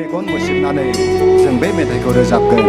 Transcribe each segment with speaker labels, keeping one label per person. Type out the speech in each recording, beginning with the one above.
Speaker 1: Megan मुसेबनानै जों बे मेथाइखौ रोजाबगोन।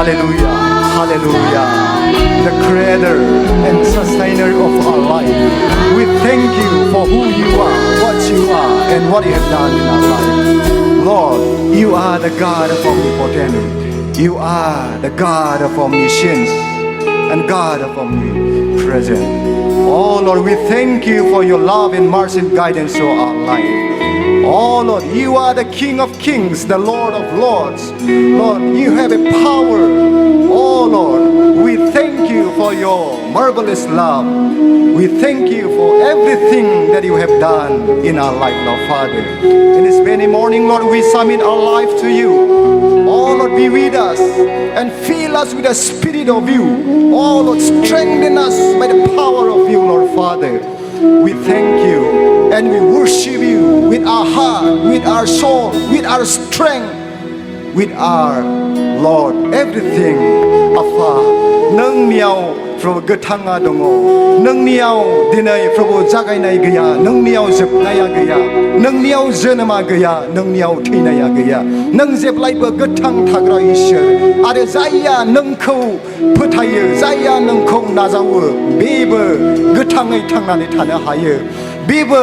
Speaker 1: Hallelujah, hallelujah, the creator and sustainer of our life. We thank you for who you are, what you are, and what you have done in our life. Lord, you are the God of omnipotence. You are the God of omniscience and God of omnipresence. Oh Lord, we thank you for your love and mercy and guidance to our life. Oh Lord, you are the King of kings, the Lord of lords. Lord, you have a power. Oh Lord, we thank you for your marvelous love. We thank you for everything that you have done in our life, Lord Father. In this very morning, Lord, we submit our life to you. Oh Lord, be with us and fill us with the spirit of you. Oh Lord, strengthen us by the power of you, Lord Father. We thank you and we worship you with our heart, with our soul, with our strength, with our Lord, everything. Alpha, नोंनियाव प्रभु गोथाङा दङ, नोंनियाव दिनै प्रभु जागायनाय गैया, नोंनियाव जोबनाया गैया, नोंनियाव जोनोमा गैया, नोंनियाव थैनाया गैया, नों जेब्लायबो गोथां थाग्रा इसोर आरो जायया नोंखौ फोथायो, जायया नोंखौ नाजावो बेबो गोथाङै थांनानै थानो हायो, बेबो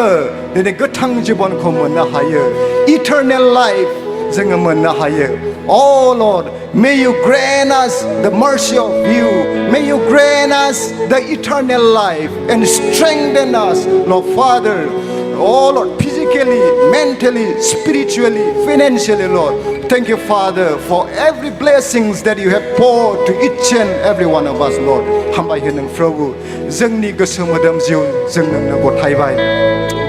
Speaker 1: दिनै गोथां जिबनखौ मोननो हायो, इटारनेल लाइफ जोङो मोननो हायो। Oh Lord, may you grant us the mercy of you. May you grant us the eternal life and strengthen us, Lord Father. Oh Lord, physically, mentally, spiritually, financially, Lord. Thank you, Father, for every blessings that you have poured to each and every one of us, Lord. हामबाय होनों प्रभु जोंनि गोसो मोदोम जिउ जों नोंनो गथायबाय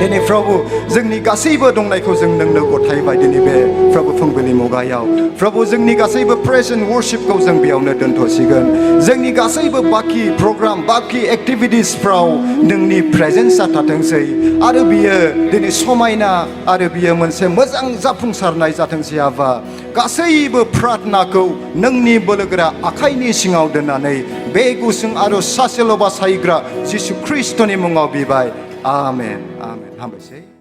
Speaker 1: दिनै प्रभु जोंनि गासैबो दंनायखौ जों नोंनो गथायबाय दिनै बे प्रभु फुंबिलि मुगायाव प्रभु जोंनि गासैबो प्रेज एन्ड वर्शिपखौ जों बेयावनो दोनथ'सिगोन जोंनि गासैबो बाकी प्रग्राम बाकी एक्टिभिटिसफ्राव नोंनि प्रेजेन्सआ थाथोंसै आरो बियो दिनै समायना आरो बियो मोनसे मोजां जाफुंसारनाय जाथोंसै आफा गासैबो प्रार्थनाखौ नोंनि बोलोगोरा आखाइनि सिङाव दोननानै बे गुसुं आरो सासेल' बासायग्रा जिसु ख्रीष्टनि मुङाव बिबाय आमेन आमेन हामबायसै